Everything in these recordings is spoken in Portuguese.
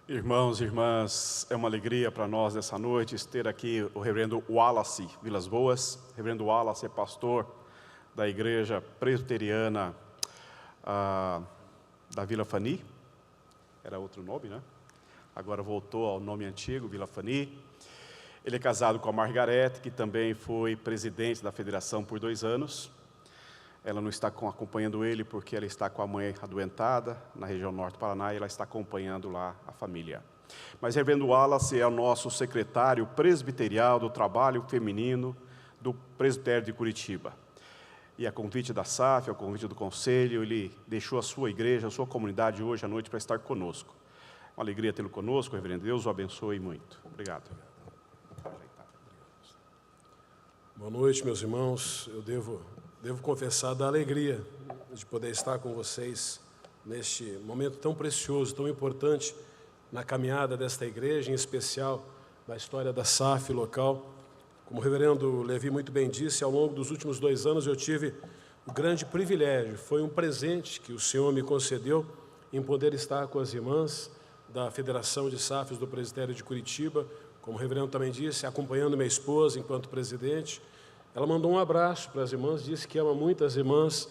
Irmãos e irmãs, é uma alegria para nós nessa noite ter aqui o reverendo Wallace Vilas Boas. O reverendo Wallace é pastor da igreja presbiteriana da Vila Fani. Era outro nome, né? Agora voltou ao nome antigo, Vila Fani. Ele é casado com a Margarete, que também foi presidente da federação por 2 anos. Ela não está acompanhando ele porque ela está com a mãe adoentada na região norte do Paraná e ela está acompanhando lá a família. Mas reverendo Wallace é o nosso secretário presbiterial do trabalho feminino do presbitério de Curitiba. E a convite da SAF, a convite do conselho, ele deixou a sua igreja, a sua comunidade hoje à noite para estar conosco. Uma alegria tê-lo conosco, reverendo. Deus o abençoe muito. Obrigado. Boa noite, meus irmãos. Eu devo confessar da alegria de poder estar com vocês neste momento tão precioso, tão importante na caminhada desta igreja, em especial na história da SAF local. Como o reverendo Levi muito bem disse, ao longo dos últimos 2 anos eu tive o grande privilégio, foi um presente que o Senhor me concedeu em poder estar com as irmãs da Federação de SAFs do Presbitério de Curitiba, como o reverendo também disse, acompanhando minha esposa enquanto presidente. Ela mandou um abraço para as irmãs, disse que ama muito as irmãs,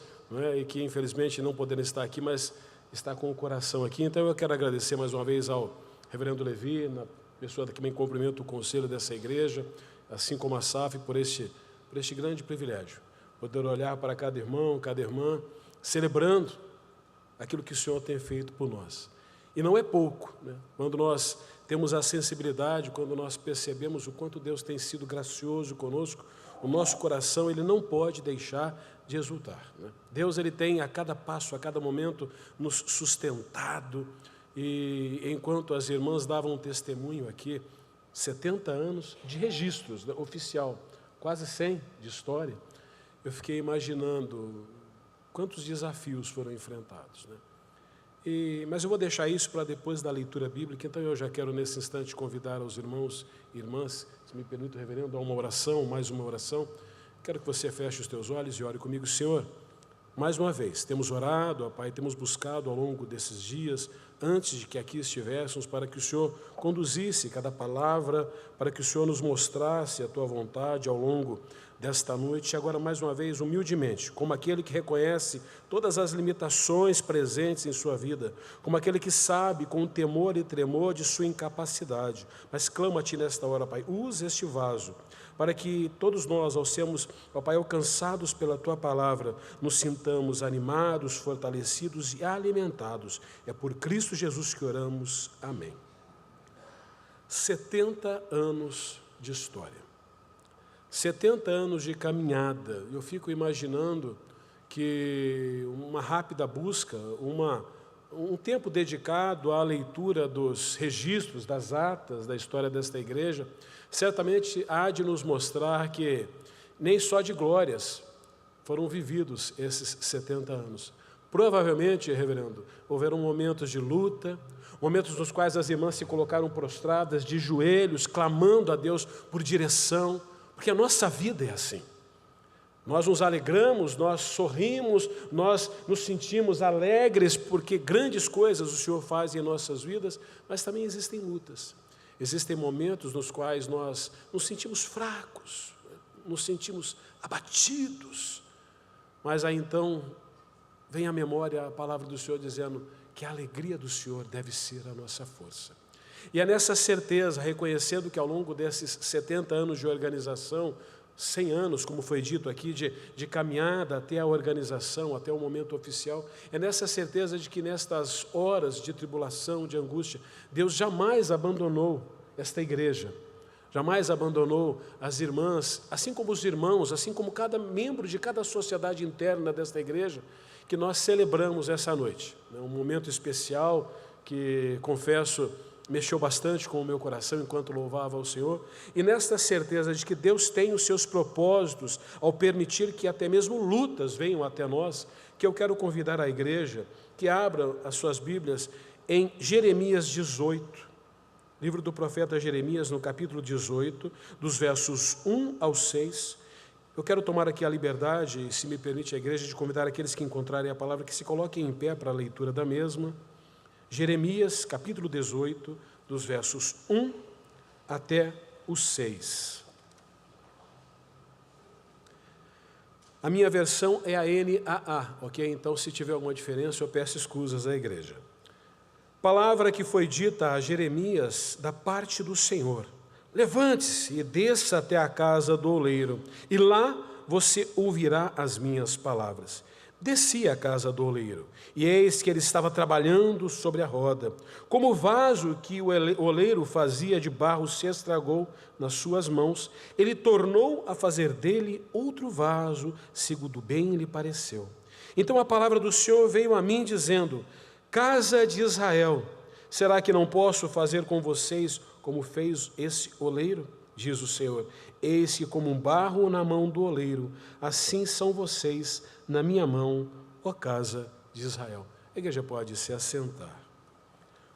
e que infelizmente não poderam estar aqui, mas está com o coração aqui. Então eu quero agradecer mais uma vez ao reverendo Levi, na pessoa que me cumprimenta o conselho dessa igreja, assim como a SAF, por este grande privilégio. Poder olhar para cada irmão, cada irmã, celebrando aquilo que o Senhor tem feito por nós. E não é pouco, né? Quando nós temos a sensibilidade, quando nós percebemos o quanto Deus tem sido gracioso conosco, o nosso coração ele não pode deixar de exultar, né? Deus ele tem a cada passo, a cada momento nos sustentado, e enquanto as irmãs davam um testemunho aqui, 70 anos de registros, né, oficial, quase 100 de história, eu fiquei imaginando quantos desafios foram enfrentados, né? Mas eu vou deixar isso para depois da leitura bíblica, então eu já quero nesse instante convidar os irmãos e irmãs, se me permite, reverendo, a uma oração, mais uma oração. Quero que você feche os teus olhos e ore comigo. Senhor, mais uma vez, temos orado, ó Pai, temos buscado ao longo desses dias, antes de que aqui estivéssemos, para que o Senhor conduzisse cada palavra, para que o Senhor nos mostrasse a Tua vontade ao longo desta noite. E agora, mais uma vez, humildemente, como aquele que reconhece todas as limitações presentes em sua vida, como aquele que sabe com temor e tremor de sua incapacidade, mas clama a Ti nesta hora, Pai, use este vaso, para que todos nós, ao sermos, ó Pai, alcançados pela Tua palavra, nos sintamos animados, fortalecidos e alimentados. É por Cristo Jesus que oramos. Amém. 70 anos de história. 70 anos de caminhada. Eu fico imaginando que uma rápida busca, um tempo dedicado à leitura dos registros, das atas da história desta igreja, certamente há de nos mostrar que nem só de glórias foram vividos esses 70 anos. Provavelmente, reverendo, houveram momentos de luta, momentos nos quais as irmãs se colocaram prostradas de joelhos, clamando a Deus por direção, porque a nossa vida é assim. Nós nos alegramos, nós sorrimos, nós nos sentimos alegres porque grandes coisas o Senhor faz em nossas vidas, mas também existem lutas. Existem momentos nos quais nós nos sentimos fracos, nos sentimos abatidos, mas aí então vem à memória a palavra do Senhor dizendo que a alegria do Senhor deve ser a nossa força. E é nessa certeza, reconhecendo que ao longo desses 70 anos de organização, 100 anos, como foi dito aqui, de caminhada até a organização, até o momento oficial, é nessa certeza de que nestas horas de tribulação, de angústia, Deus jamais abandonou esta igreja, jamais abandonou as irmãs, assim como os irmãos, assim como cada membro de cada sociedade interna desta igreja, que nós celebramos essa noite. É um momento especial que, confesso, mexeu bastante com o meu coração enquanto louvava ao Senhor, e nesta certeza de que Deus tem os seus propósitos ao permitir que até mesmo lutas venham até nós, que eu quero convidar a igreja que abra as suas Bíblias em Jeremias 18, livro do profeta Jeremias, no capítulo 18, dos versos 1 ao 6. Eu quero tomar aqui a liberdade, se me permite a igreja, de convidar aqueles que encontrarem a palavra que se coloquem em pé para a leitura da mesma. Jeremias, capítulo 18, dos versos 1 até o 6. A minha versão é a NAA, ok? Então, se tiver alguma diferença, eu peço escusas à igreja. Palavra que foi dita a Jeremias da parte do Senhor. Levante-se e desça até a casa do oleiro, e lá você ouvirá as minhas palavras. Desci à casa do oleiro, e eis que ele estava trabalhando sobre a roda. Como o vaso que o oleiro fazia de barro se estragou nas suas mãos, ele tornou a fazer dele outro vaso, segundo bem lhe pareceu. Então a palavra do Senhor veio a mim dizendo: casa de Israel, será que não posso fazer com vocês como fez esse oleiro? Diz o Senhor: eis que como um barro na mão do oleiro, assim são vocês na minha mão, ó casa de Israel. A igreja pode se assentar.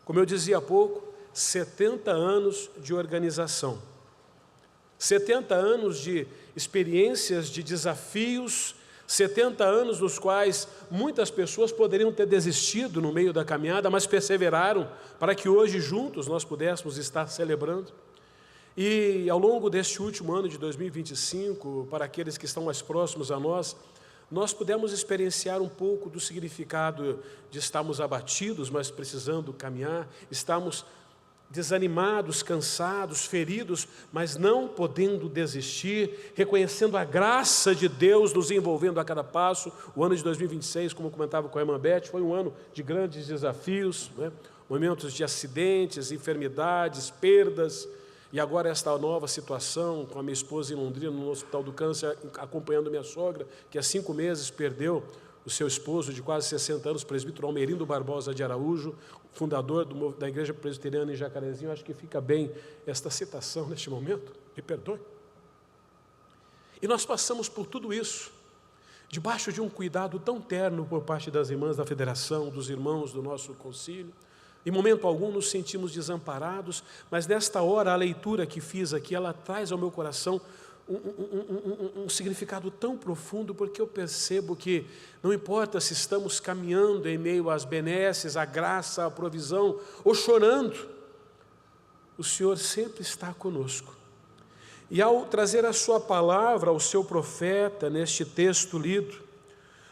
Como eu dizia há pouco, 70 anos de organização, 70 anos de experiências, de desafios, 70 anos dos quais muitas pessoas poderiam ter desistido no meio da caminhada, mas perseveraram para que hoje juntos nós pudéssemos estar celebrando. E ao longo deste último ano de 2025, para aqueles que estão mais próximos a nós pudemos experienciar um pouco do significado de estarmos abatidos, mas precisando caminhar, estarmos desanimados, cansados, feridos, mas não podendo desistir, reconhecendo a graça de Deus nos envolvendo a cada passo. O ano de 2026, como comentava com a irmã Beth, foi um ano de grandes desafios, né? Momentos de acidentes, enfermidades, perdas, e agora esta nova situação com a minha esposa em Londrina, no Hospital do Câncer, acompanhando minha sogra, que há 5 meses perdeu o seu esposo de quase 60 anos, presbítero Almerindo Barbosa de Araújo, fundador da Igreja Presbiteriana em Jacarezinho. Acho que fica bem esta citação neste momento, me perdoe. E nós passamos por tudo isso, debaixo de um cuidado tão terno por parte das irmãs da federação, dos irmãos do nosso concílio. Em momento algum nos sentimos desamparados, mas nesta hora a leitura que fiz aqui, ela traz ao meu coração um significado tão profundo, porque eu percebo que não importa se estamos caminhando em meio às benesses, à graça, à provisão, ou chorando, o Senhor sempre está conosco. E ao trazer a sua palavra ao seu profeta, neste texto lido,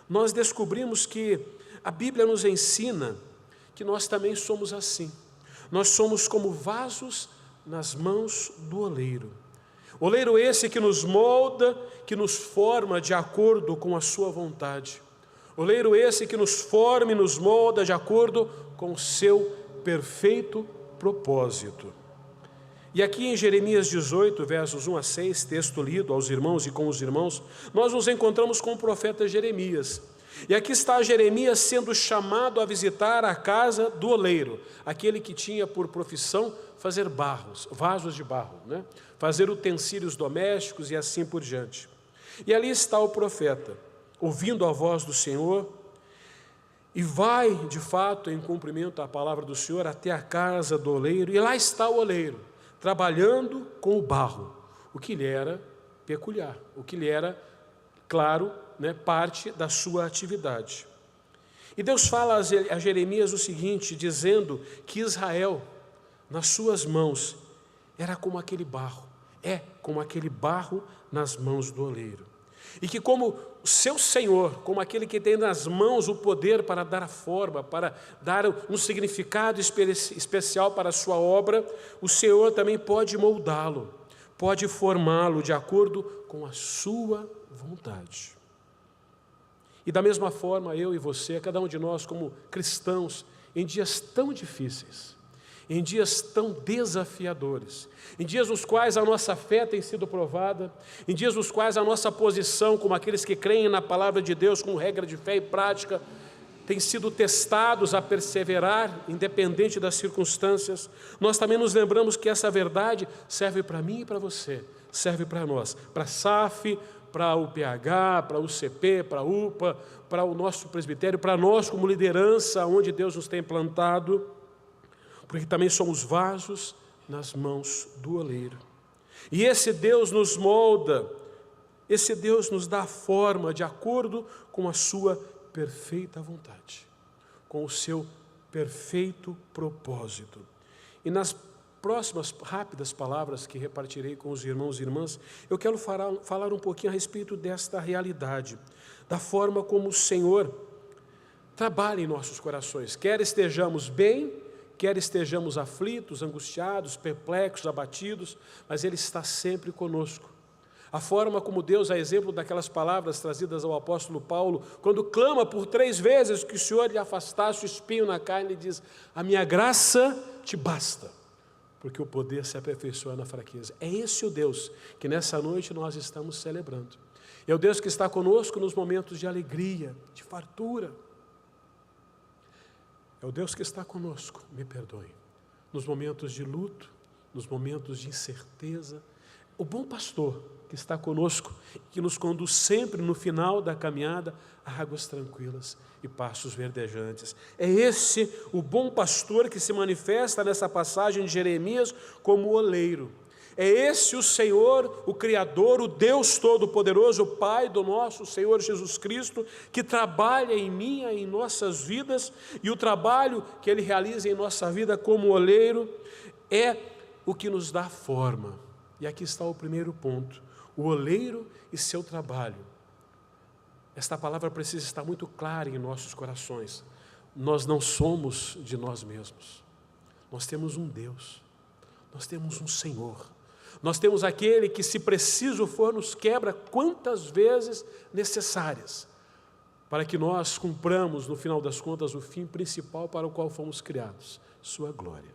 nós descobrimos que a Bíblia nos ensina que nós também somos assim. Nós somos como vasos nas mãos do oleiro. Oleiro esse que nos molda, que nos forma de acordo com a sua vontade. Oleiro esse que nos forma e nos molda de acordo com o seu perfeito propósito. E aqui em Jeremias 18, versos 1 a 6, texto lido aos irmãos e com os irmãos, nós nos encontramos com o profeta Jeremias. E aqui está Jeremias sendo chamado a visitar a casa do oleiro, aquele que tinha por profissão fazer vasos de barro, né? Fazer utensílios domésticos e assim por diante. E ali está o profeta, ouvindo a voz do Senhor, e vai, de fato, em cumprimento à palavra do Senhor, até a casa do oleiro, e lá está o oleiro, trabalhando com o barro, o que lhe era peculiar, o que lhe era, claro, parte da sua atividade. E Deus fala a Jeremias o seguinte, dizendo que Israel, nas suas mãos, era como aquele barro, é como aquele barro nas mãos do oleiro. E que como o seu Senhor, como aquele que tem nas mãos o poder para dar a forma, para dar um significado especial para a sua obra, o Senhor também pode moldá-lo, pode formá-lo de acordo com a sua vontade. E da mesma forma, eu e você, cada um de nós como cristãos, em dias tão difíceis, em dias tão desafiadores, em dias nos quais a nossa fé tem sido provada, em dias nos quais a nossa posição como aqueles que creem na palavra de Deus com regra de fé e prática, tem sido testados a perseverar, independente das circunstâncias, nós também nos lembramos que essa verdade serve para mim e para você, serve para nós, para a SAF, para o PH, para o CP, para a UPA, para o nosso presbitério, para nós como liderança, onde Deus nos tem plantado, porque também somos vasos nas mãos do oleiro. E esse Deus nos molda, esse Deus nos dá forma de acordo com a sua perfeita vontade, com o seu perfeito propósito. E nas próximas rápidas palavras que repartirei com os irmãos e irmãs, eu quero falar um pouquinho a respeito desta realidade, da forma como o Senhor trabalha em nossos corações, quer estejamos bem, quer estejamos aflitos, angustiados, perplexos, abatidos, mas Ele está sempre conosco. A forma como Deus, a exemplo daquelas palavras trazidas ao apóstolo Paulo, quando clama por 3 vezes que o Senhor lhe afastasse o espinho na carne, ele diz: a minha graça te basta, porque o poder se aperfeiçoa na fraqueza. É esse o Deus que nessa noite nós estamos celebrando. É o Deus que está conosco nos momentos de alegria, de fartura. É o Deus que está conosco, me perdoe, nos momentos de luto, nos momentos de incerteza. O bom pastor que está conosco, que nos conduz sempre no final da caminhada a águas tranquilas e pastos verdejantes. É esse o bom pastor que se manifesta nessa passagem de Jeremias como o oleiro. É esse o Senhor, o Criador, o Deus Todo-Poderoso, o Pai do nosso Senhor Jesus Cristo, que trabalha em mim e em nossas vidas, e o trabalho que Ele realiza em nossa vida como oleiro é o que nos dá forma. E aqui está o primeiro ponto, o oleiro e seu trabalho. Esta palavra precisa estar muito clara em nossos corações. Nós não somos de nós mesmos. Nós temos um Deus, nós temos um Senhor. Nós temos aquele que, se preciso for, nos quebra quantas vezes necessárias, para que nós cumpramos, no final das contas, o fim principal para o qual fomos criados, sua glória.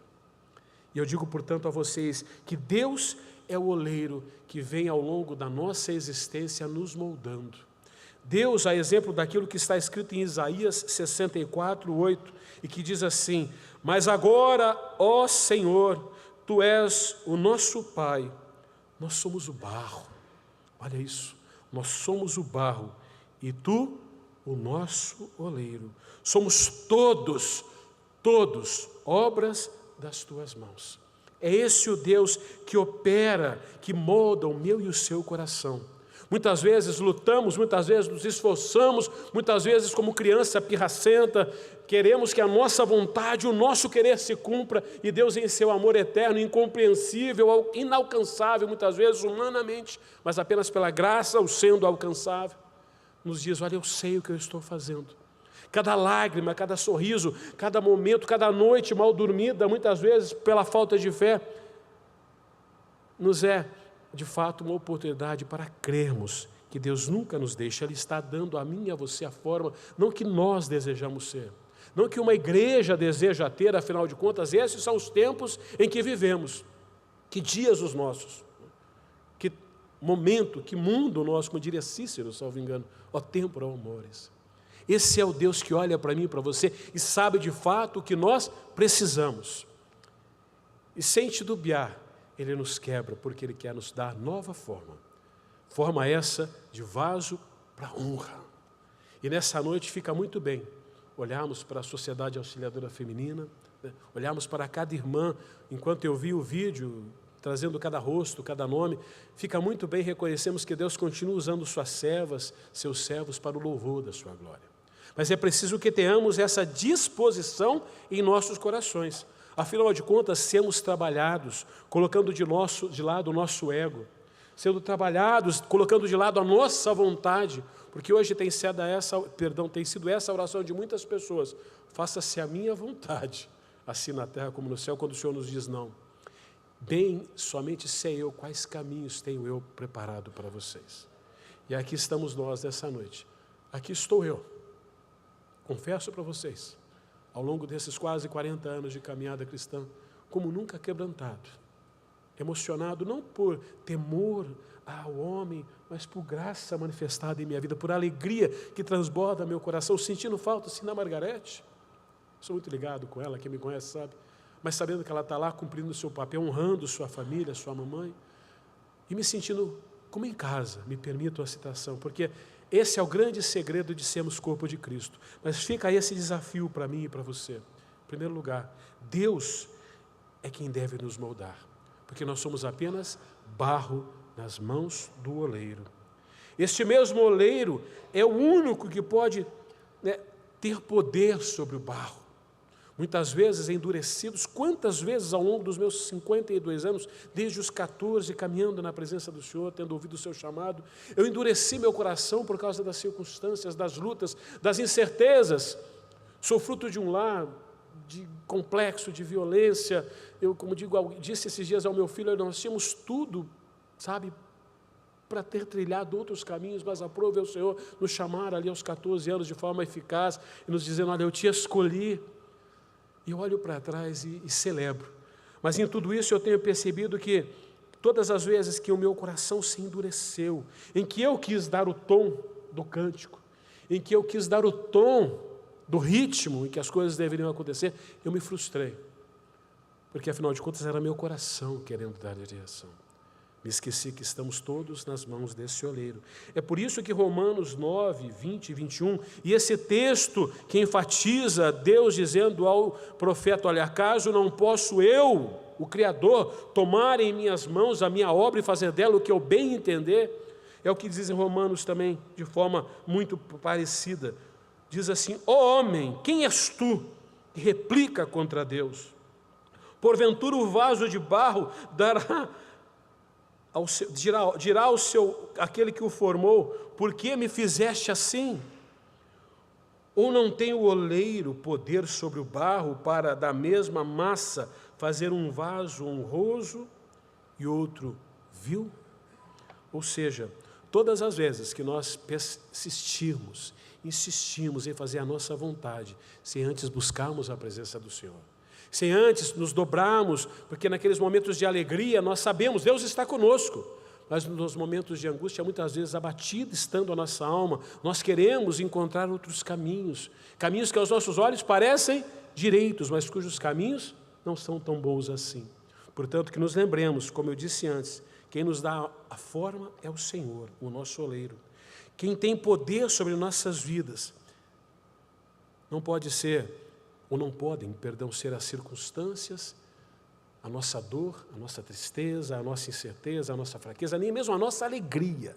E eu digo, portanto, a vocês que Deus é o oleiro que vem ao longo da nossa existência nos moldando. Deus, a exemplo daquilo que está escrito em Isaías 64:8, e que diz assim: mas agora, ó Senhor, Tu és o nosso Pai, nós somos o barro. Olha isso, nós somos o barro e Tu o nosso oleiro. Somos todos obras das Tuas mãos. É esse o Deus que opera, que molda o meu e o seu coração. Muitas vezes lutamos, muitas vezes nos esforçamos, muitas vezes como criança pirracenta, queremos que a nossa vontade, o nosso querer se cumpra, e Deus, em seu amor eterno, incompreensível, inalcançável, muitas vezes humanamente, mas apenas pela graça, o sendo alcançável, nos diz: olha, eu sei o que eu estou fazendo. Cada lágrima, cada sorriso, cada momento, cada noite mal dormida, muitas vezes pela falta de fé, nos é de fato uma oportunidade para crermos que Deus nunca nos deixa. Ele está dando a mim e a você a forma, não que nós desejamos ser, não que uma igreja deseja ter, afinal de contas, esses são os tempos em que vivemos. Que dias os nossos, que momento, que mundo nosso, como diria Cícero, salvo engano, ó tempora, ó mores. Esse é o Deus que olha para mim e para você e sabe de fato o que nós precisamos. E sem titubear, Ele nos quebra, porque Ele quer nos dar nova forma. Forma essa de vaso para honra. E nessa noite fica muito bem olharmos para a Sociedade Auxiliadora Feminina, né? Olharmos para cada irmã, enquanto eu vi o vídeo, trazendo cada rosto, cada nome, fica muito bem, reconhecemos que Deus continua usando suas servas, seus servos para o louvor da sua glória. Mas é preciso que tenhamos essa disposição em nossos corações. Afinal de contas, sermos trabalhados, colocando de lado o nosso ego, sendo trabalhados, colocando de lado a nossa vontade, porque hoje tem sido essa a oração de muitas pessoas: faça-se a minha vontade, assim na terra como no céu, quando o Senhor nos diz não. Bem, somente sei eu quais caminhos tenho eu preparado para vocês. E aqui estamos nós nessa noite, aqui estou eu, confesso para vocês, ao longo desses quase 40 anos de caminhada cristã, como nunca quebrantado, emocionado não por temor ao homem, mas por graça manifestada em minha vida, por alegria que transborda meu coração, sentindo falta, assim, na Margarete. Sou muito ligado com ela, quem me conhece sabe, mas sabendo que ela está lá cumprindo o seu papel, honrando sua família, sua mamãe, e me sentindo como em casa, me permito a citação, porque esse é o grande segredo de sermos corpo de Cristo. Mas fica aí esse desafio para mim e para você. Em primeiro lugar, Deus é quem deve nos moldar, porque nós somos apenas barro nas mãos do oleiro. Este mesmo oleiro é o único que pode ter poder sobre o barro. muitas vezes endurecidos. Quantas vezes ao longo dos meus 52 anos, desde os 14, caminhando na presença do Senhor, tendo ouvido o seu chamado, eu endureci meu coração por causa das circunstâncias, das lutas, das incertezas. Sou fruto de um lar de complexo, de violência. Eu, como disse esses dias ao meu filho, nós tínhamos tudo, sabe, para ter trilhado outros caminhos, mas aprove o Senhor nos chamar ali aos 14 anos de forma eficaz e nos dizendo: olha, eu te escolhi. E eu olho para trás e celebro. Mas em tudo isso eu tenho percebido que todas as vezes que o meu coração se endureceu, em que eu quis dar o tom do cântico, em que eu quis dar o tom do ritmo em que as coisas deveriam acontecer, eu me frustrei. Porque afinal de contas era meu coração querendo dar a direção. Me esqueci que estamos todos nas mãos desse oleiro. É por isso que Romanos 9, 20 e 21, e esse texto que enfatiza Deus dizendo ao profeta: olha, acaso não posso eu, o Criador, tomar em minhas mãos a minha obra e fazer dela o que eu bem entender? É o que diz em Romanos também, de forma muito parecida. Diz assim: ó homem, quem és tu que replica contra Deus? Porventura o vaso de barro dirá ao aquele que o formou: por que me fizeste assim? Ou não tem o oleiro poder sobre o barro para da mesma massa fazer um vaso honroso e outro vil? Ou seja, todas as vezes que nós insistimos em fazer a nossa vontade, sem antes buscarmos a presença do Senhor, sem antes nos dobrarmos, porque naqueles momentos de alegria nós sabemos, Deus está conosco, mas nos momentos de angústia, muitas vezes abatida estando a nossa alma, nós queremos encontrar outros caminhos, caminhos que aos nossos olhos parecem direitos, mas cujos caminhos não são tão bons assim. Portanto, que nos lembremos, como eu disse antes, quem nos dá a forma é o Senhor, o nosso oleiro. Quem tem poder sobre nossas vidas não pode ser, ou não podem, ser as circunstâncias, a nossa dor, a nossa tristeza, a nossa incerteza, a nossa fraqueza, nem mesmo a nossa alegria.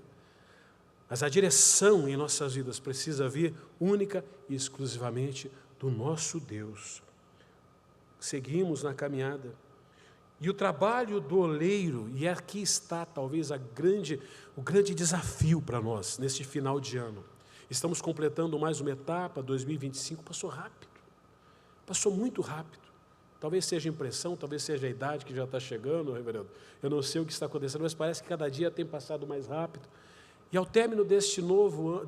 Mas a direção em nossas vidas precisa vir única e exclusivamente do nosso Deus. Seguimos na caminhada. E o trabalho do oleiro, e aqui está talvez o grande desafio para nós, neste final de ano. Estamos completando mais uma etapa, 2025, passou rápido. Passou muito rápido. Talvez seja impressão, talvez seja a idade que já está chegando, reverendo. Eu não sei o que está acontecendo, mas parece que cada dia tem passado mais rápido. E ao término desse ano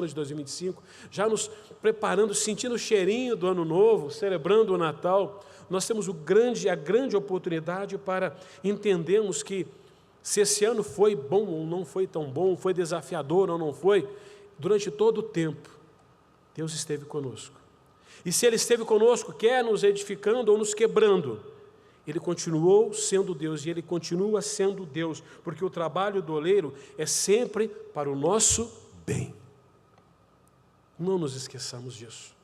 de 2025, já nos preparando, sentindo o cheirinho do ano novo, celebrando o Natal, nós temos a grande oportunidade para entendermos que se esse ano foi bom ou não foi tão bom, foi desafiador ou não foi, durante todo o tempo, Deus esteve conosco. E se Ele esteve conosco, quer nos edificando ou nos quebrando, Ele continuou sendo Deus e Ele continua sendo Deus, porque o trabalho do oleiro é sempre para o nosso bem. Não nos esqueçamos disso.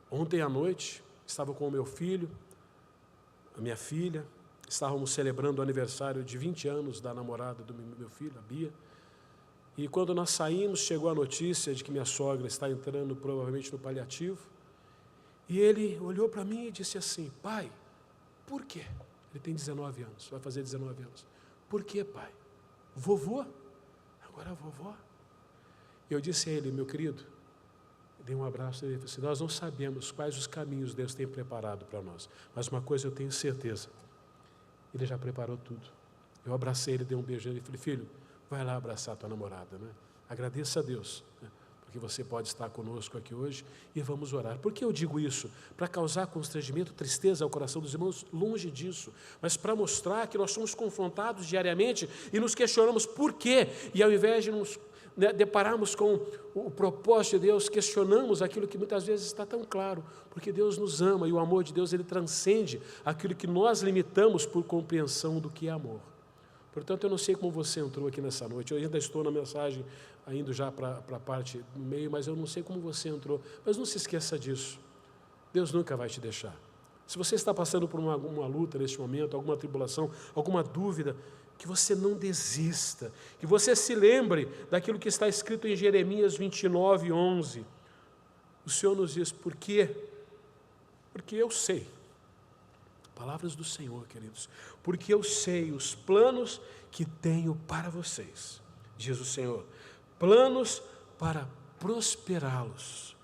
Ontem à noite, estava com o meu filho, a minha filha, estávamos celebrando o aniversário de 20 anos da namorada do meu filho, a Bia, e quando nós saímos, chegou a notícia de que minha sogra está entrando provavelmente no paliativo, e ele olhou para mim e disse assim: pai, por quê? Ele tem 19 anos, vai fazer 19 anos. Por quê, pai? Vovô? Agora vovó? Eu disse a ele: meu querido, dei um abraço e ele disse: nós não sabemos quais os caminhos Deus tem preparado para nós, mas uma coisa eu tenho certeza, Ele já preparou tudo. Eu abracei ele, dei um beijo nele e falei: filho, vai lá abraçar a tua namorada, né? Agradeça a Deus, né? Porque você pode estar conosco aqui hoje e vamos orar. Por que eu digo isso? Para causar constrangimento, tristeza ao coração dos irmãos? Longe disso, mas para mostrar que nós somos confrontados diariamente e nos questionamos por quê, e ao invés de nos depararmos com o propósito de Deus, questionamos aquilo que muitas vezes está tão claro, porque Deus nos ama e o amor de Deus, ele transcende aquilo que nós limitamos por compreensão do que é amor. Portanto, eu não sei como você entrou aqui nessa noite, eu ainda estou na mensagem, indo já para a parte do meio, mas eu não sei como você entrou, mas não se esqueça disso, Deus nunca vai te deixar. Se você está passando por uma luta neste momento, alguma tribulação, alguma dúvida, que você não desista, que você se lembre daquilo que está escrito em Jeremias 29, 11. O Senhor nos diz, por quê? Porque eu sei. Palavras do Senhor, queridos. Porque eu sei os planos que tenho para vocês, diz o Senhor. Planos para prosperá-los.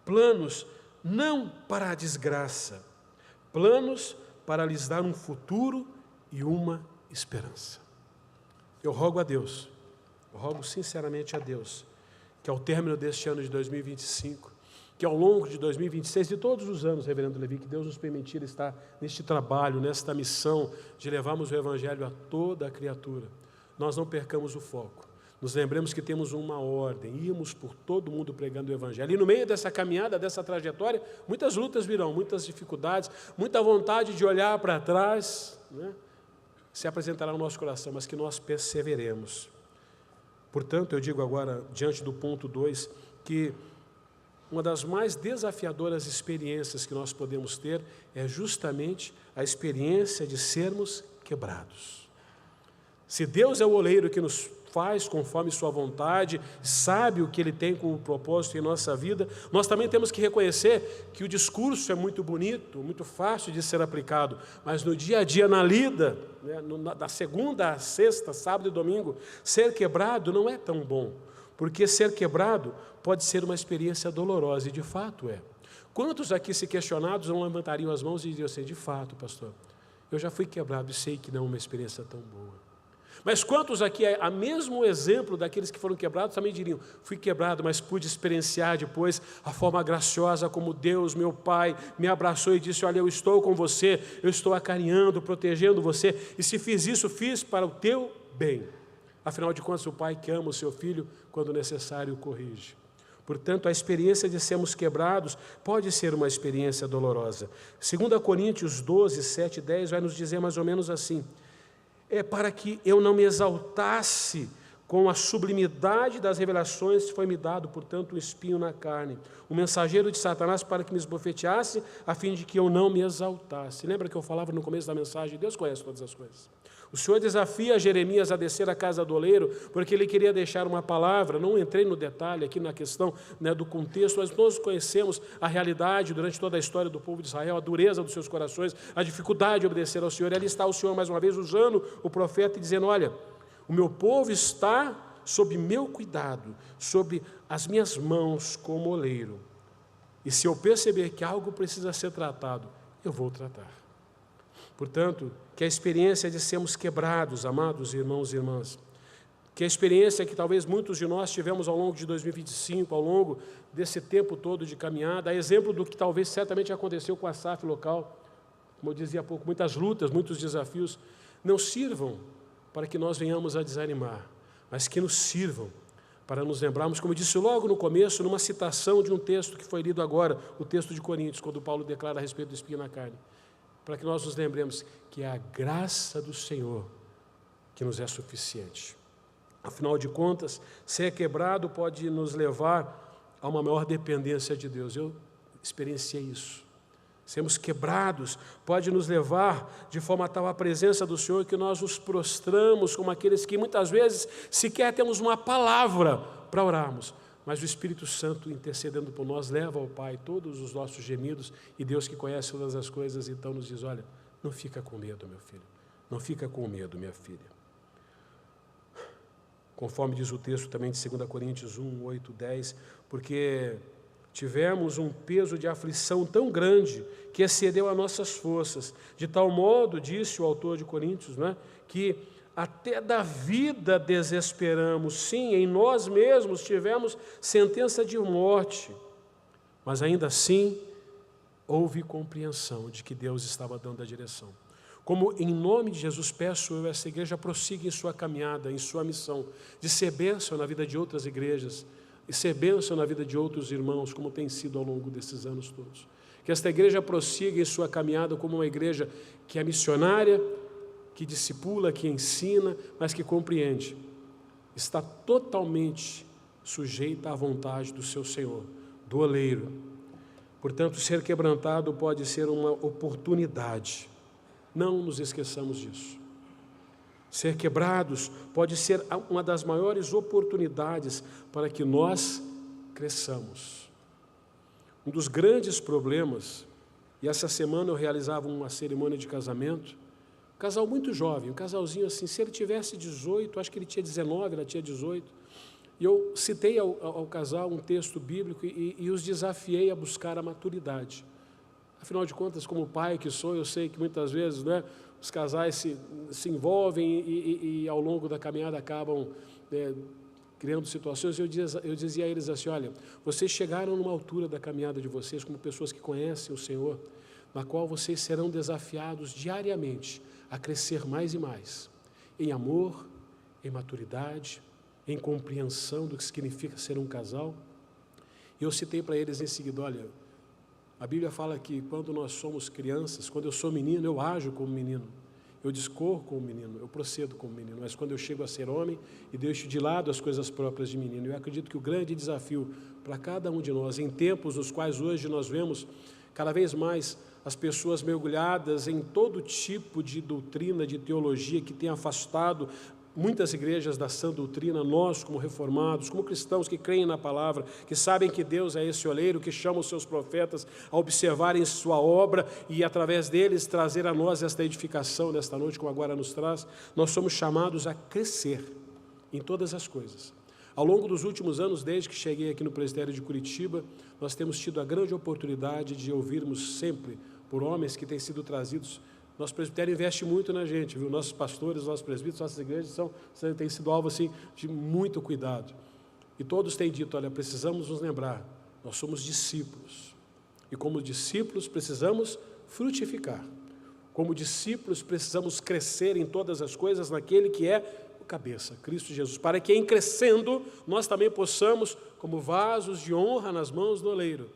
Planos não para a desgraça. Planos para lhes dar um futuro e uma esperança. Eu rogo a Deus, eu rogo sinceramente a Deus, que ao término deste ano de 2025, que ao longo de 2026 e todos os anos, reverendo Levi, que Deus nos permitir estar neste trabalho, nesta missão de levarmos o Evangelho a toda a criatura, nós não percamos o foco. Nos lembremos que temos uma ordem, irmos por todo mundo pregando o Evangelho. E no meio dessa caminhada, dessa trajetória, muitas lutas virão, muitas dificuldades, muita vontade de olhar para trás, né? Se apresentará no nosso coração, mas que nós perseveremos. Portanto, eu digo agora, diante do ponto 2, que uma das mais desafiadoras experiências que nós podemos ter é justamente a experiência de sermos quebrados. Se Deus é o oleiro que nos faz conforme sua vontade, sabe o que Ele tem como propósito em nossa vida, nós também temos que reconhecer que o discurso é muito bonito, muito fácil de ser aplicado, mas no dia a dia, na lida, né, da segunda a sexta, sábado e domingo, ser quebrado não é tão bom, porque ser quebrado pode ser uma experiência dolorosa, e de fato é. Quantos aqui, se questionados, não levantariam as mãos e diriam assim, de fato, pastor, eu já fui quebrado e sei que não é uma experiência tão boa. Mas quantos aqui, a mesmo exemplo daqueles que foram quebrados, também diriam, fui quebrado, mas pude experienciar depois a forma graciosa como Deus, meu Pai, me abraçou e disse, olha, eu estou com você, eu estou acarinhando, protegendo você, e se fiz isso, fiz para o teu bem. Afinal de contas, o Pai que ama o seu filho, quando necessário, o corrige. Portanto, a experiência de sermos quebrados pode ser uma experiência dolorosa. 2 Coríntios 12, 7 e 10 vai nos dizer mais ou menos assim, é para que eu não me exaltasse com a sublimidade das revelações que foi me dado, portanto, um espinho na carne, o mensageiro de Satanás para que me esbofeteasse, a fim de que eu não me exaltasse. Lembra que eu falava no começo da mensagem? Deus conhece todas as coisas. O Senhor desafia Jeremias a descer à casa do oleiro, porque ele queria deixar uma palavra. Não entrei no detalhe aqui na questão, né, do contexto, mas nós conhecemos a realidade durante toda a história do povo de Israel, a dureza dos seus corações, a dificuldade de obedecer ao Senhor. E ali está o Senhor mais uma vez usando o profeta e dizendo, olha, o meu povo está sob meu cuidado, sob as minhas mãos como oleiro. E se eu perceber que algo precisa ser tratado, eu vou tratar. Portanto, que a experiência de sermos quebrados, amados irmãos e irmãs, que a experiência que talvez muitos de nós tivemos ao longo de 2025, ao longo desse tempo todo de caminhada, a exemplo do que talvez certamente aconteceu com a SAF local, como eu dizia há pouco, muitas lutas, muitos desafios, não sirvam para que nós venhamos a desanimar, mas que nos sirvam para nos lembrarmos, como eu disse logo no começo, numa citação de um texto que foi lido agora, o texto de Coríntios, quando Paulo declara a respeito do espinho na carne, para que nós nos lembremos que é a graça do Senhor que nos é suficiente. Afinal de contas, ser quebrado pode nos levar a uma maior dependência de Deus. Eu experienciei isso. Sermos quebrados pode nos levar de forma tal à presença do Senhor que nós nos prostramos como aqueles que muitas vezes sequer temos uma palavra para orarmos, mas o Espírito Santo intercedendo por nós leva ao Pai todos os nossos gemidos e Deus que conhece todas as coisas então nos diz, olha, não fica com medo, meu filho, não fica com medo, minha filha. Conforme diz o texto também de 2 Coríntios 1, 8, 10, porque tivemos um peso de aflição tão grande que excedeu as nossas forças, de tal modo, disse o autor de Coríntios, né, que até da vida desesperamos, sim, em nós mesmos tivemos sentença de morte, mas ainda assim houve compreensão de que Deus estava dando a direção. Como em nome de Jesus peço eu, essa igreja prossiga em sua caminhada, em sua missão, de ser bênção na vida de outras igrejas, e ser bênção na vida de outros irmãos, como tem sido ao longo desses anos todos. Que esta igreja prossiga em sua caminhada como uma igreja que é missionária, que discipula, que ensina, mas que compreende, está totalmente sujeita à vontade do seu Senhor, do oleiro. Portanto, ser quebrantado pode ser uma oportunidade, não nos esqueçamos disso. Ser quebrados pode ser uma das maiores oportunidades para que nós cresçamos. Um dos grandes problemas, e essa semana eu realizava uma cerimônia de casamento, um casal muito jovem, um casalzinho assim, se ele tivesse 18, acho que ele tinha 19, ela tinha 18, e eu citei ao casal um texto bíblico e os desafiei a buscar a maturidade. Afinal de contas, como pai que sou, eu sei que muitas vezes, né, os casais se envolvem e ao longo da caminhada acabam criando situações. Eu dizia a eles assim, olha, vocês chegaram numa altura da caminhada de vocês como pessoas que conhecem o Senhor, na qual vocês serão desafiados diariamente a crescer mais e mais, em amor, em maturidade, em compreensão do que significa ser um casal. E eu citei para eles em seguida, olha, a Bíblia fala que quando nós somos crianças, quando eu sou menino, eu ajo como menino, eu discorro como menino, eu procedo como menino, mas quando eu chego a ser homem e deixo de lado as coisas próprias de menino, eu acredito que o grande desafio para cada um de nós, em tempos nos quais hoje nós vemos cada vez mais as pessoas mergulhadas em todo tipo de doutrina, de teologia que tem afastado muitas igrejas da sã doutrina, nós como reformados, como cristãos que creem na palavra, que sabem que Deus é esse oleiro, que chama os seus profetas a observarem sua obra e através deles trazer a nós esta edificação nesta noite, como agora nos traz, nós somos chamados a crescer em todas as coisas. Ao longo dos últimos anos, desde que cheguei aqui no presbitério de Curitiba, nós temos tido a grande oportunidade de ouvirmos sempre por homens que têm sido trazidos. Nosso presbitério investe muito na gente, viu? Nossos pastores, nossos presbíteros, nossas igrejas têm sido alvo assim, de muito cuidado. E todos têm dito, olha, precisamos nos lembrar, nós somos discípulos. E como discípulos precisamos frutificar. Como discípulos precisamos crescer em todas as coisas naquele que é o cabeça, Cristo Jesus. Para que em crescendo nós também possamos, como vasos de honra nas mãos do oleiro,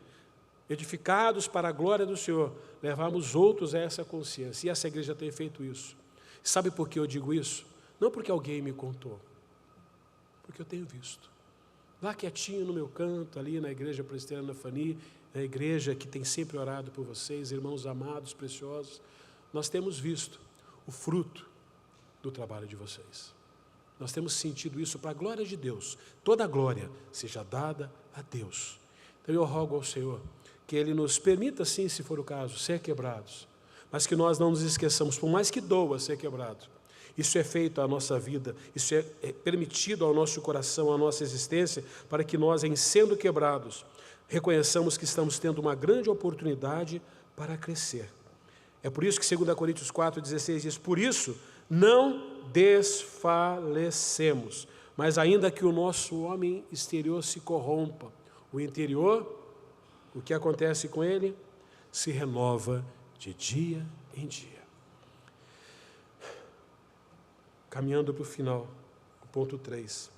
edificados para a glória do Senhor, levarmos outros a essa consciência. E essa igreja tem feito isso. Sabe por que eu digo isso? Não porque alguém me contou, porque eu tenho visto. Lá quietinho no meu canto, ali na igreja presbiteriana Fani, na igreja que tem sempre orado por vocês, irmãos amados, preciosos, nós temos visto o fruto do trabalho de vocês. Nós temos sentido isso para a glória de Deus. Toda a glória seja dada a Deus. Então eu rogo ao Senhor que Ele nos permita, sim, se for o caso, ser quebrados, mas que nós não nos esqueçamos, por mais que doa ser quebrado, isso é feito à nossa vida, isso é permitido ao nosso coração, à nossa existência, para que nós, em sendo quebrados, reconheçamos que estamos tendo uma grande oportunidade para crescer. É por isso que 2 Coríntios 4,16 diz, por isso não desfalecemos, mas ainda que o nosso homem exterior se corrompa, o interior, o que acontece com ele? Se renova de dia em dia. Caminhando para o final, o ponto 3.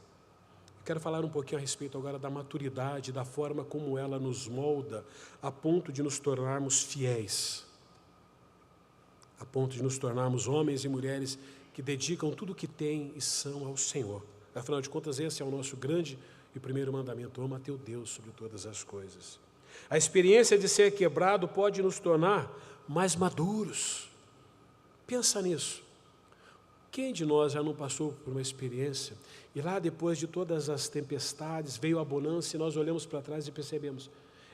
Eu quero falar um pouquinho a respeito agora da maturidade, da forma como ela nos molda, a ponto de nos tornarmos fiéis, a ponto de nos tornarmos homens e mulheres que dedicam tudo o que têm e são ao Senhor. Afinal de contas, esse é o nosso grande e primeiro mandamento: ama teu Deus sobre todas as coisas. A experiência de ser quebrado pode nos tornar mais maduros. Pensa nisso. Quem de nós já não passou por uma experiência e lá depois de todas as tempestades veio a bonança e nós olhamos para trás e percebemos,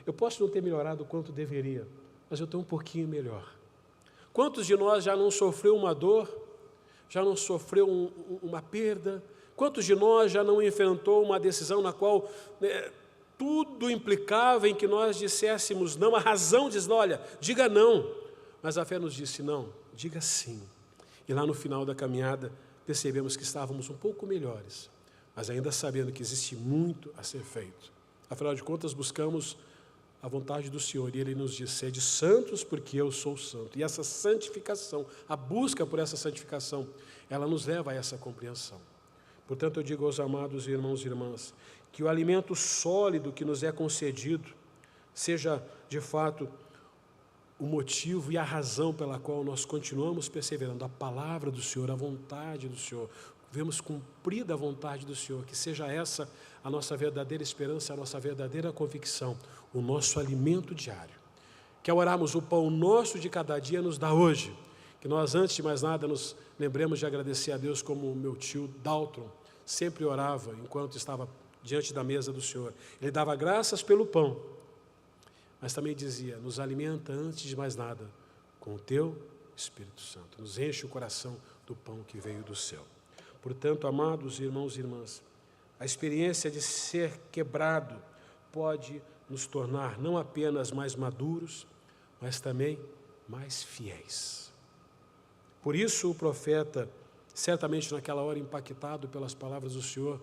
eu posso não ter melhorado o quanto deveria, mas eu estou um pouquinho melhor. Quantos de nós já não sofreu uma dor, já não sofreu uma perda? Quantos de nós já não enfrentou uma decisão na qual tudo implicava em que nós disséssemos não? A razão diz, olha, diga não, mas a fé nos disse não, diga sim. E lá no final da caminhada percebemos que estávamos um pouco melhores, mas ainda sabendo que existe muito a ser feito. Afinal de contas, buscamos a vontade do Senhor e Ele nos diz, sede santos porque eu sou santo. E essa santificação, a busca por essa santificação, ela nos leva a essa compreensão. Portanto, eu digo aos amados irmãos e irmãs, que o alimento sólido que nos é concedido seja, de fato, o motivo e a razão pela qual nós continuamos perseverando, a palavra do Senhor, a vontade do Senhor, vemos cumprida a vontade do Senhor, que seja essa a nossa verdadeira esperança, a nossa verdadeira convicção, o nosso alimento diário. Que ao orarmos o pão nosso de cada dia nos dá hoje, que nós antes de mais nada nos lembremos de agradecer a Deus como o meu tio Daltron sempre orava enquanto estava diante da mesa do Senhor. Ele dava graças pelo pão, mas também dizia: nos alimenta antes de mais nada com o teu Espírito Santo, nos enche o coração do pão que veio do céu. Portanto, amados irmãos e irmãs, a experiência de ser quebrado pode nos tornar não apenas mais maduros, mas também mais fiéis. Por isso o profeta, certamente naquela hora impactado pelas palavras do Senhor,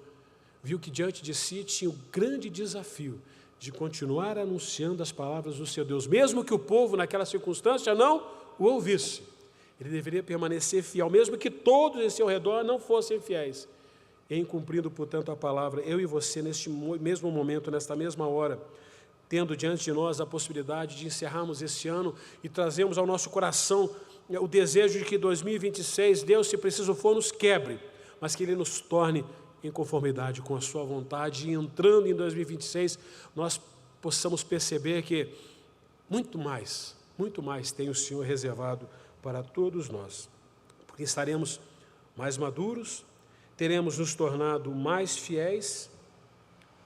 viu que diante de si tinha o grande desafio de continuar anunciando as palavras do seu Deus, mesmo que o povo naquela circunstância não o ouvisse. Ele deveria permanecer fiel, mesmo que todos em seu redor não fossem fiéis. Em cumprindo, portanto, a palavra, eu e você, neste mesmo momento, nesta mesma hora, tendo diante de nós a possibilidade de encerrarmos esse ano e trazermos ao nosso coração o desejo de que 2026, Deus, se preciso for, nos quebre, mas que Ele nos torne em conformidade com a sua vontade, e entrando em 2026, nós possamos perceber que muito mais tem o Senhor reservado para todos nós, porque estaremos mais maduros, teremos nos tornado mais fiéis,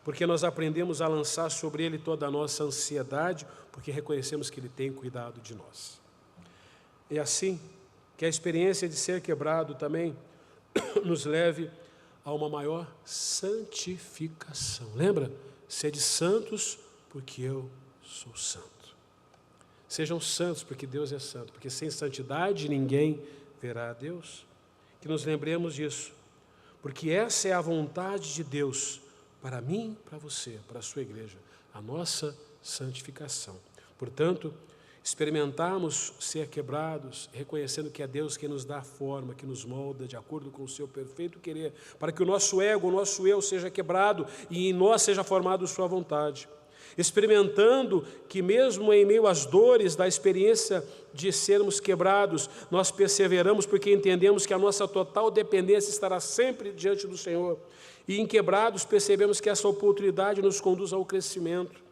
porque nós aprendemos a lançar sobre Ele toda a nossa ansiedade, porque reconhecemos que Ele tem cuidado de nós. É assim que a experiência de ser quebrado também nos leve a uma maior santificação. Lembra? Sede santos, porque eu sou santo. Sejam santos, porque Deus é santo, porque sem santidade ninguém verá a Deus. Que nos lembremos disso, porque essa é a vontade de Deus para mim, para você, para a sua igreja, a nossa santificação. Portanto, experimentarmos ser quebrados, reconhecendo que é Deus quem nos dá a forma, que nos molda de acordo com o seu perfeito querer, para que o nosso ego, o nosso eu seja quebrado e em nós seja formado sua vontade. Experimentando que mesmo em meio às dores da experiência de sermos quebrados, nós perseveramos porque entendemos que a nossa total dependência estará sempre diante do Senhor. E em quebrados percebemos que essa oportunidade nos conduz ao crescimento.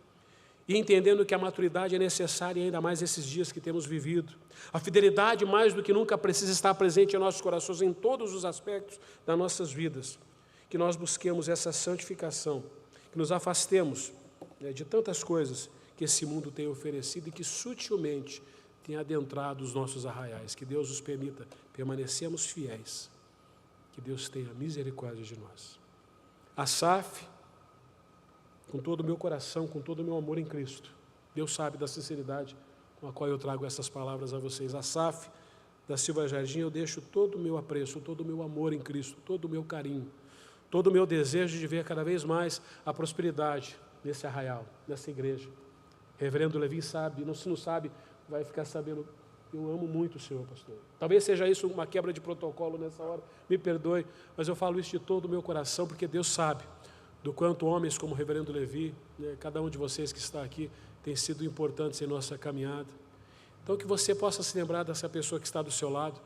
E entendendo que a maturidade é necessária ainda mais nesses dias que temos vivido. A fidelidade mais do que nunca precisa estar presente em nossos corações em todos os aspectos das nossas vidas. Que nós busquemos essa santificação, que nos afastemos de tantas coisas que esse mundo tem oferecido e que sutilmente tem adentrado os nossos arraiais. Que Deus nos permita permanecermos fiéis. Que Deus tenha misericórdia de nós. Asaf, com todo o meu coração, com todo o meu amor em Cristo. Deus sabe da sinceridade com a qual eu trago essas palavras a vocês. Asaf, da Silva Jardim, eu deixo todo o meu apreço, todo o meu amor em Cristo, todo o meu carinho, todo o meu desejo de ver cada vez mais a prosperidade nesse arraial, nessa igreja. Reverendo Levi sabe, se não sabe, vai ficar sabendo. Eu amo muito o Senhor, pastor. Talvez seja isso uma quebra de protocolo nessa hora, me perdoe, mas eu falo isso de todo o meu coração, porque Deus sabe do quanto homens como o reverendo Levi, cada um de vocês que está aqui, tem sido importantes em nossa caminhada. Então, que você possa se lembrar dessa pessoa que está do seu lado,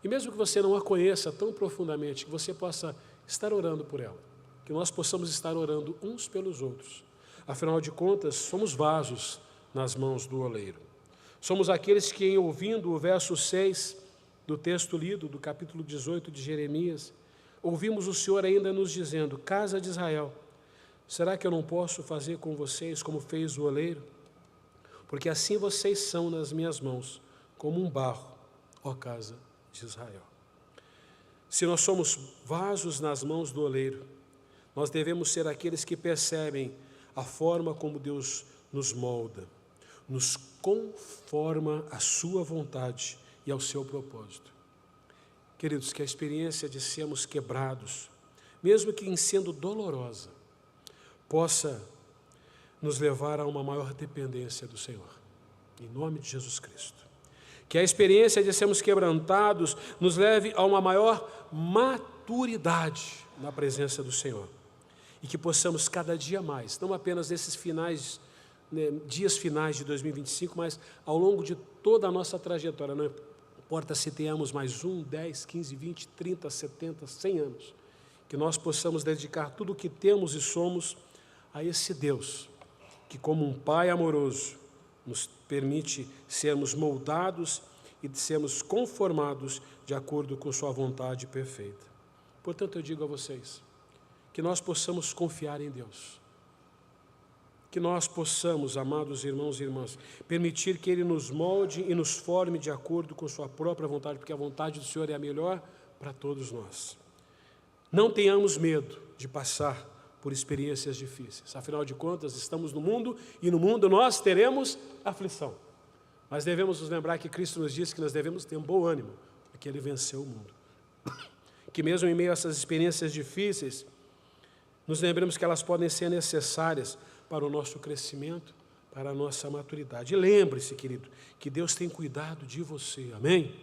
e mesmo que você não a conheça tão profundamente, que você possa estar orando por ela, que nós possamos estar orando uns pelos outros. Afinal de contas, somos vasos nas mãos do oleiro. Somos aqueles que, em ouvindo o verso 6 do texto lido, do capítulo 18 de Jeremias, ouvimos o Senhor ainda nos dizendo: casa de Israel, será que eu não posso fazer com vocês como fez o oleiro? Porque assim vocês são nas minhas mãos, como um barro, ó casa de Israel. Se nós somos vasos nas mãos do oleiro, nós devemos ser aqueles que percebem a forma como Deus nos molda, nos conforma à sua vontade e ao seu propósito. Queridos, que a experiência de sermos quebrados, mesmo que em sendo dolorosa, possa nos levar a uma maior dependência do Senhor, em nome de Jesus Cristo. Que a experiência de sermos quebrantados nos leve a uma maior maturidade na presença do Senhor. E que possamos cada dia mais, não apenas nesses finais, dias finais de 2025, mas ao longo de toda a nossa trajetória, não importa se tenhamos mais 1, 10, 15, 20, 30, 70, 100 anos, que nós possamos dedicar tudo o que temos e somos a esse Deus, que como um Pai amoroso, nos permite sermos moldados e sermos conformados de acordo com sua vontade perfeita. Portanto, eu digo a vocês, que nós possamos confiar em Deus, que nós possamos, amados irmãos e irmãs, permitir que Ele nos molde e nos forme de acordo com sua própria vontade, porque a vontade do Senhor é a melhor para todos nós. Não tenhamos medo de passar por experiências difíceis. Afinal de contas, estamos no mundo e no mundo nós teremos aflição. Mas devemos nos lembrar que Cristo nos disse que nós devemos ter um bom ânimo, porque Ele venceu o mundo. Que mesmo em meio a essas experiências difíceis, nos lembremos que elas podem ser necessárias para o nosso crescimento, para a nossa maturidade. E lembre-se, querido, que Deus tem cuidado de você, amém?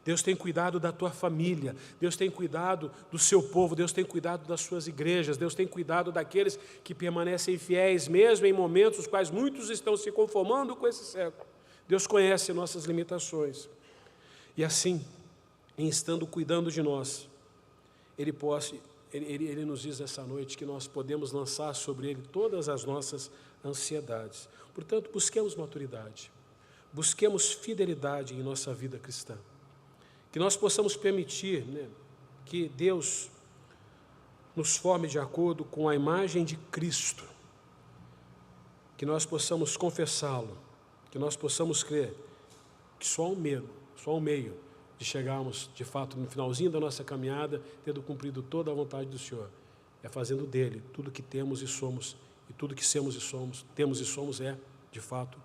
Deus tem cuidado da tua família, Deus tem cuidado do seu povo, Deus tem cuidado das suas igrejas, Deus tem cuidado daqueles que permanecem fiéis, mesmo em momentos nos quais muitos estão se conformando com esse século. Deus conhece nossas limitações. E assim, em estando cuidando de nós, Ele nos diz essa noite que nós podemos lançar sobre Ele todas as nossas ansiedades. Portanto, busquemos maturidade, busquemos fidelidade em nossa vida cristã. Que nós possamos permitir, que Deus nos forme de acordo com a imagem de Cristo, que nós possamos confessá-lo, que nós possamos crer que só um meio de chegarmos, de fato, no finalzinho da nossa caminhada, tendo cumprido toda a vontade do Senhor, é fazendo dele tudo que temos e somos, e tudo que temos e somos é, de fato,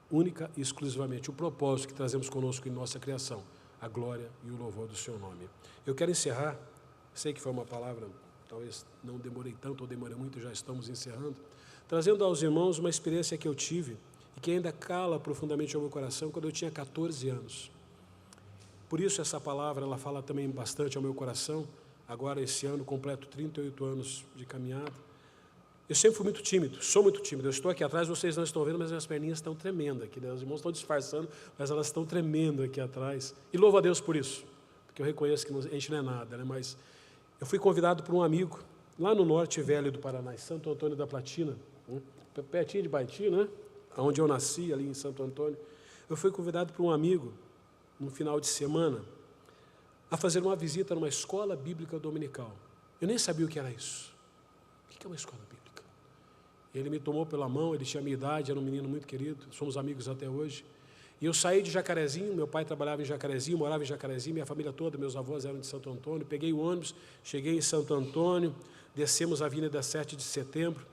única e exclusivamente o propósito que trazemos conosco em nossa criação, a glória e o louvor do seu nome. Eu quero encerrar, sei que foi uma palavra, talvez não demorei tanto ou demorei muito, já estamos encerrando, trazendo aos irmãos uma experiência que eu tive e que ainda cala profundamente ao meu coração quando eu tinha 14 anos. Por isso essa palavra, ela fala também bastante ao meu coração. Agora esse ano completo 38 anos de caminhada. Eu sempre fui muito tímido, sou muito tímido. Eu estou aqui atrás, vocês não estão vendo, mas minhas perninhas estão tremendo aqui. Os irmãos estão disfarçando, mas elas estão tremendo aqui atrás. E louvo a Deus por isso, porque eu reconheço que a gente não é nada, mas eu fui convidado por um amigo, lá no norte velho do Paraná, em Santo Antônio da Platina, pertinho de Baiti, onde eu nasci, ali em Santo Antônio. Eu fui convidado por um amigo, no final de semana, a fazer uma visita numa escola bíblica dominical. Eu nem sabia o que era isso. O que é uma escola bíblica? Ele me tomou pela mão, ele tinha a minha idade, era um menino muito querido, somos amigos até hoje. E eu saí de Jacarezinho, meu pai trabalhava em Jacarezinho, morava em Jacarezinho, minha família toda, meus avós eram de Santo Antônio. Peguei o ônibus, cheguei em Santo Antônio, descemos a Avenida 7 de Setembro.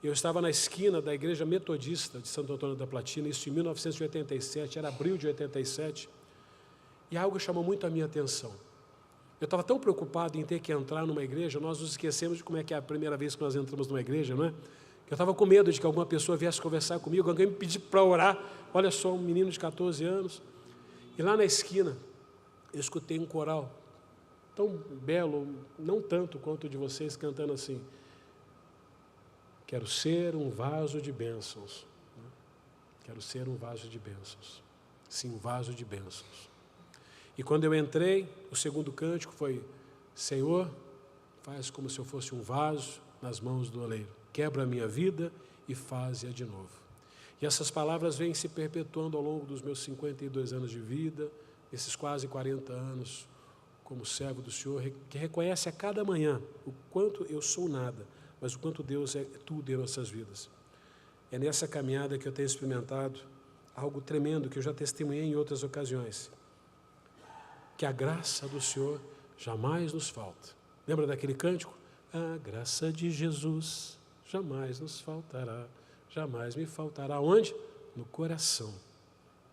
Eu estava na esquina da Igreja Metodista de Santo Antônio da Platina, isso em 1987, era abril de 87, e algo chamou muito a minha atenção. Eu estava tão preocupado em ter que entrar numa igreja, nós nos esquecemos de como é que é a primeira vez que nós entramos numa igreja, não é? Eu estava com medo de que alguma pessoa viesse conversar comigo, alguém me pedisse para orar. Olha só, um menino de 14 anos. E lá na esquina, eu escutei um coral tão belo, não tanto quanto o de vocês, cantando assim: quero ser um vaso de bênçãos. Quero ser um vaso de bênçãos. Sim, um vaso de bênçãos. E quando eu entrei, o segundo cântico foi: Senhor, faz como se eu fosse um vaso nas mãos do oleiro. Quebra a minha vida e faz-a de novo. E essas palavras vêm se perpetuando ao longo dos meus 52 anos de vida, esses quase 40 anos como servo do Senhor, que reconhece a cada manhã o quanto eu sou nada, mas o quanto Deus é tudo em nossas vidas. É nessa caminhada que eu tenho experimentado algo tremendo, que eu já testemunhei em outras ocasiões, que a graça do Senhor jamais nos falta. Lembra daquele cântico? A graça de Jesus jamais nos faltará, jamais me faltará. Onde? No coração.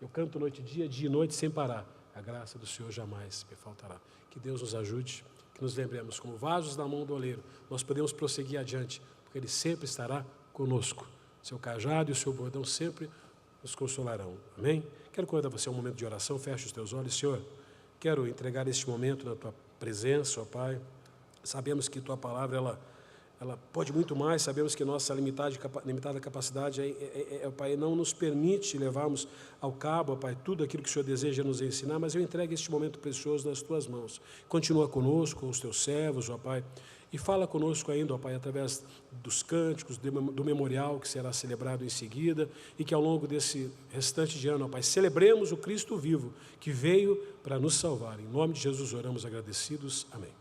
Eu canto noite e dia e noite sem parar. A graça do Senhor jamais me faltará. Que Deus nos ajude, que nos lembremos, como vasos na mão do oleiro, nós podemos prosseguir adiante, porque Ele sempre estará conosco. Seu cajado e o seu bordão sempre nos consolarão. Amém? Quero convidar você a um momento de oração. Feche os teus olhos. Senhor, quero entregar este momento na Tua presença, ó Pai. Sabemos que Tua palavra, ela pode muito mais. Sabemos que nossa limitada capacidade, Pai, não nos permite levarmos ao cabo, ó Pai, tudo aquilo que o Senhor deseja nos ensinar, mas eu entrego este momento precioso nas Tuas mãos. Continua conosco, com os Teus servos, ó Pai, e fala conosco ainda, ó Pai, através dos cânticos, do memorial que será celebrado em seguida, e que ao longo desse restante de ano, ó Pai, celebremos o Cristo vivo, que veio para nos salvar. Em nome de Jesus oramos agradecidos. Amém.